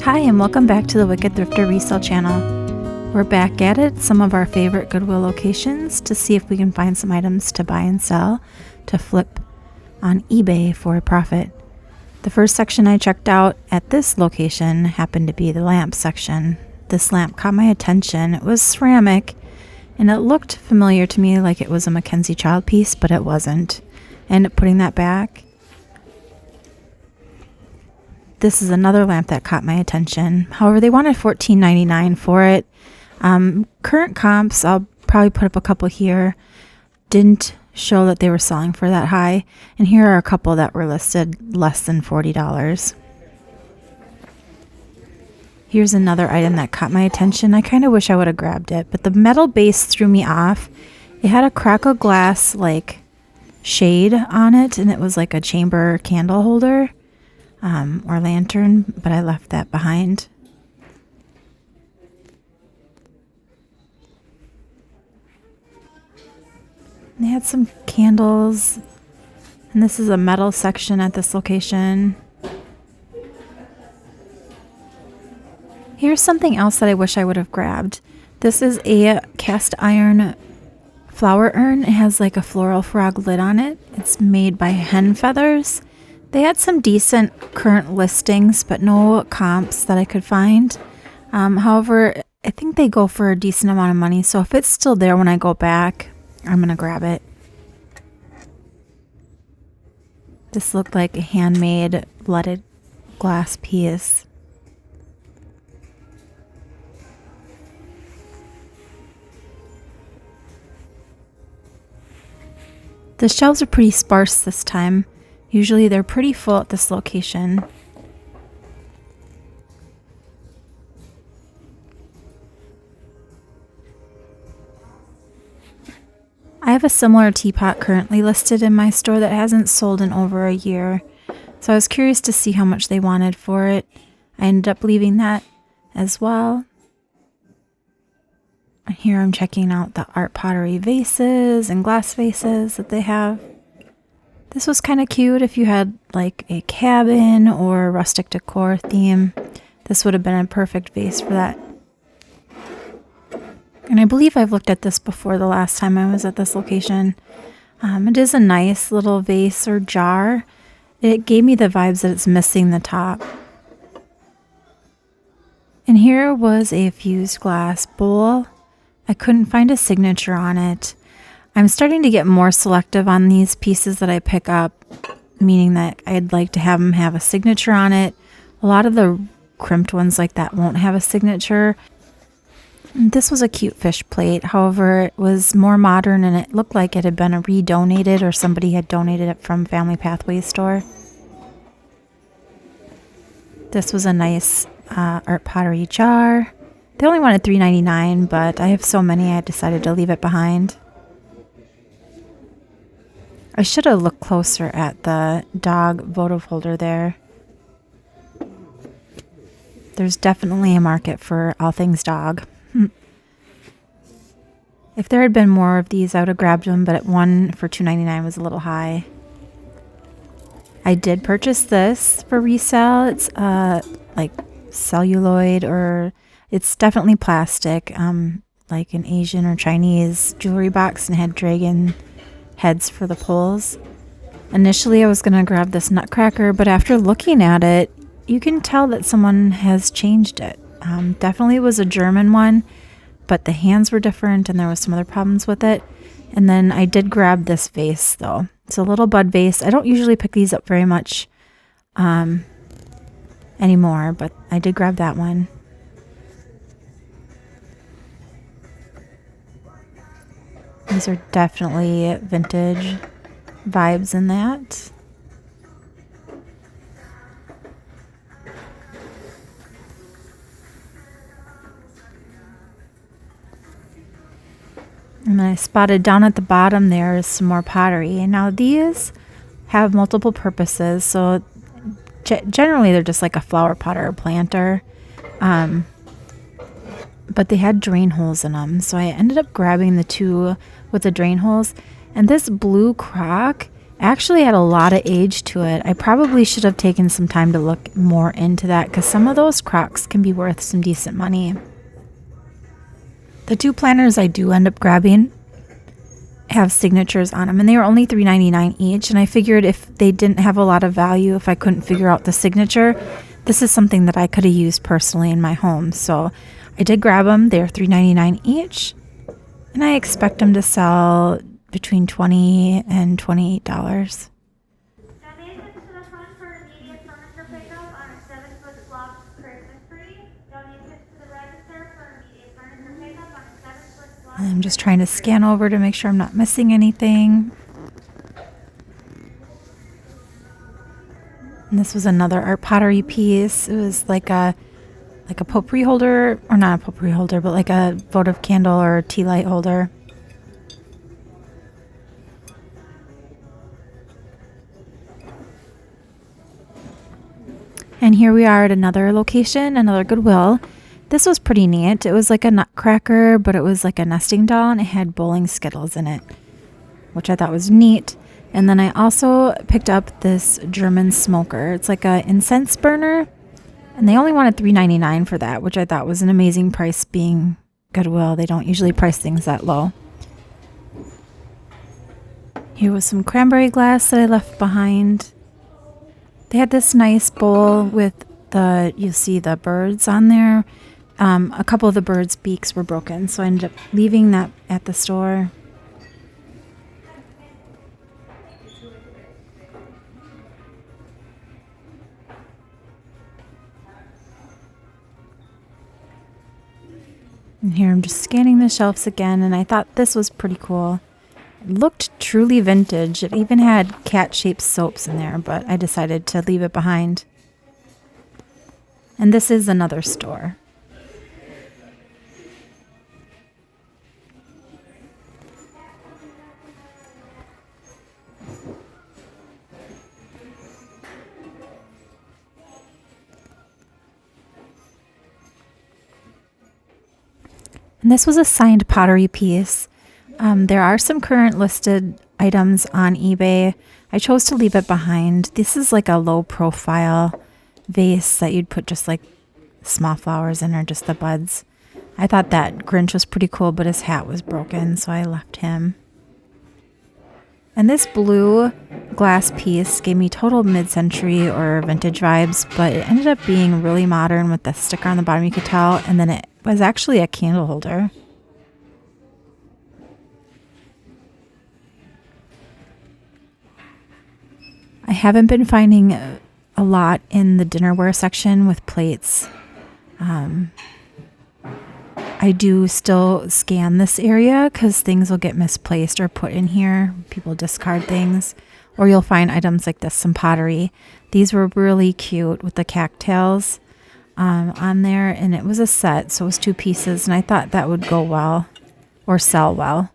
Hi, and welcome back to the Wicked Thrifter resale channel. We're back at it, some of our favorite Goodwill locations, to see if we can find some items to buy and sell to flip on eBay for a profit. The first section I checked out at this location happened to be the lamp section. This lamp caught my attention. It was ceramic, and it looked familiar to me, like it was a Mackenzie Child piece, but it wasn't. I ended up putting that back. This is another lamp that caught my attention. However, they wanted $14.99 for it. Current comps, I'll probably put up a couple here, didn't show that they were selling for that high. And here are a couple that were listed less than $40. Here's another item that caught my attention. I kind of wish I would have grabbed it, but the metal base threw me off. It had a crackle glass like shade on it, and it was like a chamber candle holder. Or lantern, but I left that behind. They had some candles, and this is a metal section at this location. Here's something else that I wish I would have grabbed. This is a cast iron flower urn. It has like a floral frog lid on it. It's made by hen feathers. They had some decent current listings, but no comps that I could find. However, I think they go for a decent amount of money, so if it's still there when I go back, I'm going to grab it. This looked like a handmade leaded glass piece. The shelves are pretty sparse this time. Usually they're pretty full at this location. I have a similar teapot currently listed in my store that hasn't sold in over a year. So I was curious to see how much they wanted for it. I ended up leaving that as well. Here I'm checking out the art pottery vases and glass vases that they have. This was kind of cute if you had like a cabin or rustic decor theme. This would have been a perfect vase for that. And I believe I've looked at this before the last time I was at this location. It is a nice little vase or jar. It gave me the vibes that it's missing the top. And here was a fused glass bowl. I couldn't find a signature on it. I'm starting to get more selective on these pieces that I pick up, meaning that I'd like to have them have a signature on it. A lot of the crimped ones like that won't have a signature. This was a cute fish plate. However, it was more modern and it looked like it had been re-donated or somebody had donated it from Family Pathways store. This was a nice art pottery jar. They only wanted $3.99, but I have so many I decided to leave it behind. I should have looked closer at the dog votive holder there. There's definitely a market for all things dog. If there had been more of these, I would have grabbed them, but at one for $2.99 was a little high. I did purchase this for resale. It's like celluloid, or it's definitely plastic, like an Asian or Chinese jewelry box, and had dragon heads for the poles. Initially I was going to grab this nutcracker, but after looking at it, you can tell that someone has changed it. Definitely was a German one, but the hands were different and there was some other problems with it. And then I did grab this vase though. It's a little bud vase. I don't usually pick these up very much anymore, but I did grab that one. These are definitely vintage vibes in that. And then I spotted down at the bottom there is some more pottery. And now these have multiple purposes. So generally they're just like a flower pot or a planter. But they had drain holes in them. So I ended up grabbing the two with the drain holes. And this blue crock actually had a lot of age to it. I probably should have taken some time to look more into that because some of those Crocs can be worth some decent money. The 2 planners I do end up grabbing have signatures on them, and they were only $3.99 each, and I figured if they didn't have a lot of value, if I couldn't figure out the signature, this is something that I could have used personally in my home. So I did grab them. They're $3.99 each, and I expect them to sell between $20 and $28. Donations to the fund for immediate furniture pickup on a 7-foot block Christmas tree. Donations to the register for immediate furniture pickup on a 7-foot block. I'm just trying to scan over to make sure I'm not missing anything. And this was another art pottery piece. It was like a potpourri holder, or not a potpourri holder, but like a votive candle or tea light holder. And here we are at another location, another Goodwill. This was pretty neat. It was like a nutcracker, but it was like a nesting doll, and it had bowling skittles in it, which I thought was neat. And then I also picked up this German smoker. It's like a incense burner, and they only wanted $3.99 for that, which I thought was an amazing price being Goodwill. They don't usually price things that low. Here was some cranberry glass that I left behind. They had this nice bowl with you see the birds on there. A couple of the birds' beaks were broken, so I ended up leaving that at the store. And here I'm just scanning the shelves again, and I thought this was pretty cool. It looked truly vintage. It even had cat-shaped soaps in there, but I decided to leave it behind. And this is another store. And this was a signed pottery piece. There are some current listed items on eBay. I chose to leave it behind. This is like a low profile vase that you'd put just like small flowers in or just the buds. I thought that Grinch was pretty cool, but his hat was broken, so I left him. And this blue glass piece gave me total mid-century or vintage vibes, but it ended up being really modern with the sticker on the bottom, you could tell, and then it was actually a candle holder. I haven't been finding a lot in the dinnerware section with plates. I do still scan this area because things will get misplaced or put in here. People discard things. Or you'll find items like this, some pottery. These were really cute with the cattails on there. And it was a set, so it was 2 pieces. And I thought that would go well or sell well.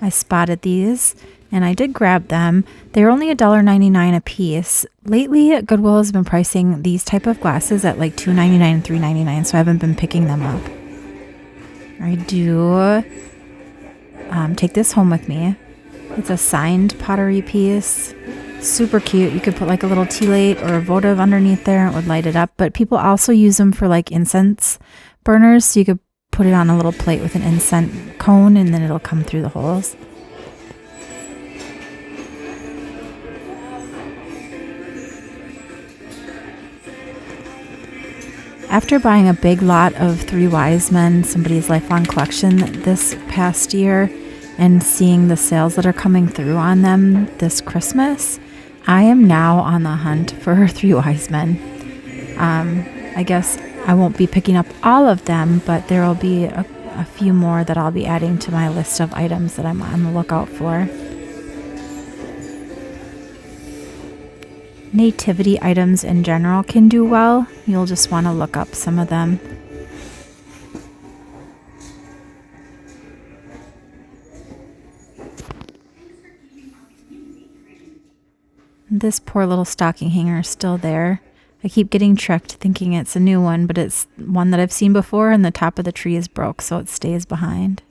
I spotted these and I did grab them. They're only $1.99 a piece. Lately, Goodwill has been pricing these type of glasses at like $2.99 and $3.99, so I haven't been picking them up. I do take this home with me. It's a signed pottery piece. Super cute. You could put like a little tea light or a votive underneath there and it would light it up. But people also use them for like incense burners, so you could put it on a little plate with an incense cone and then it'll come through the holes. After buying a big lot of Three Wise Men, somebody's lifelong collection this past year, and seeing the sales that are coming through on them this Christmas, I am now on the hunt for Three Wise Men. I guess I won't be picking up all of them, but there will be a few more that I'll be adding to my list of items that I'm on the lookout for. Nativity items in general can do well. You'll just want to look up some of them. This poor little stocking hanger is still there. I keep getting tricked thinking it's a new one, but it's one that I've seen before, and the top of the tree is broke, so it stays behind.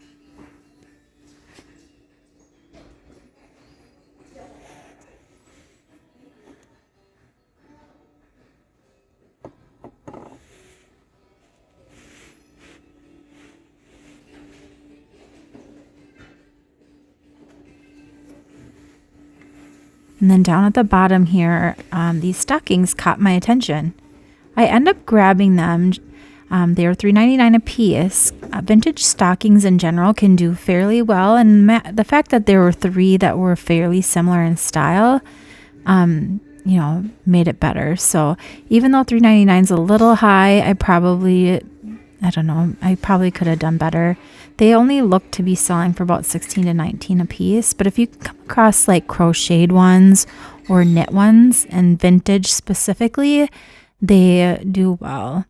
And then down at the bottom here, these stockings caught my attention. I end up grabbing them. They were $3.99 a piece. Vintage stockings in general can do fairly well, and the fact that there were 3 that were fairly similar in style, you know, made it better. So even though $3.99 is a little high, I probably could have done better. They only look to be selling for about $16 to $19 a piece, but if you come across like crocheted ones or knit ones, and vintage specifically, they do well.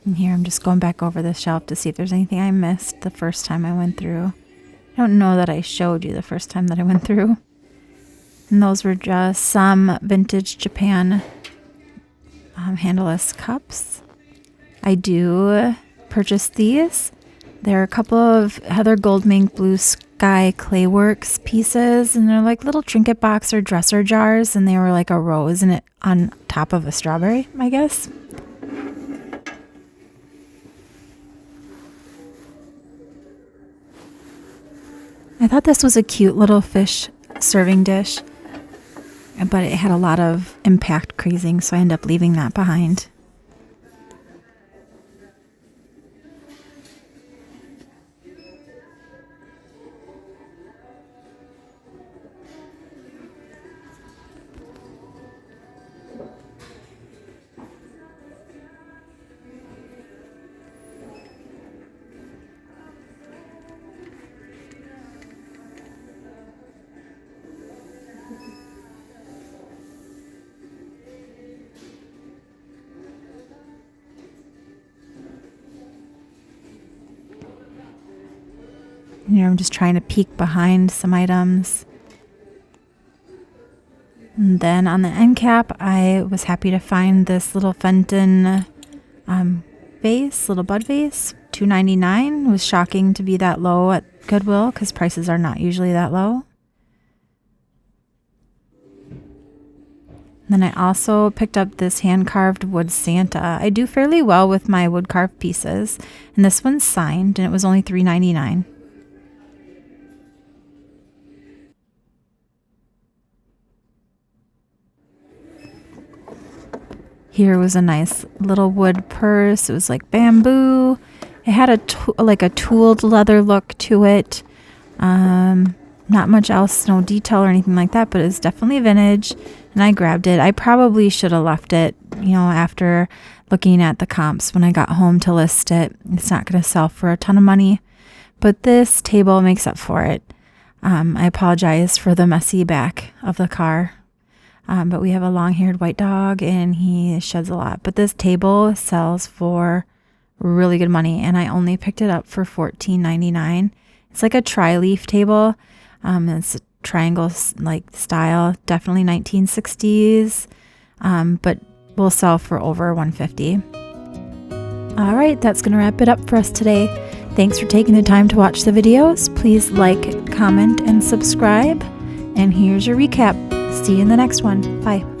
And here I'm just going back over the shelf to see if there's anything I missed the first time I went through. I don't know that I showed you the first time that I went through. And those were just some vintage Japan handleless cups. I do purchase these. There are a couple of Heather Goldmink Blue Sky Clayworks pieces, and they're like little trinket box or dresser jars, and they were like a rose in it on top of a strawberry, I guess. I thought this was a cute little fish serving dish, but it had a lot of impact crazing, so I ended up leaving that behind. You know, I'm just trying to peek behind some items. And then on the end cap, I was happy to find this little Fenton vase, little bud vase, $2.99. It was shocking to be that low at Goodwill because prices are not usually that low. Then I also picked up this hand-carved wood Santa. I do fairly well with my wood-carved pieces, and this one's signed, and it was only $3.99. Here was a nice little wood purse. It was like bamboo. It had a tooled leather look to it. Not much else, no detail or anything like that, but it's definitely vintage, and I grabbed it. I probably should have left it, you know, after looking at the comps when I got home to list it. It's not going to sell for a ton of money, but this table makes up for it. I apologize for the messy back of the car. But we have a long-haired white dog, and he sheds a lot. But this table sells for really good money, and I only picked it up for $14.99. It's like a tri-leaf table. It's a triangle like style, definitely 1960s, but will sell for over $150. All right, that's going to wrap it up for us today. Thanks for taking the time to watch the videos. Please like, comment, and subscribe. And here's your recap. See you in the next one. Bye.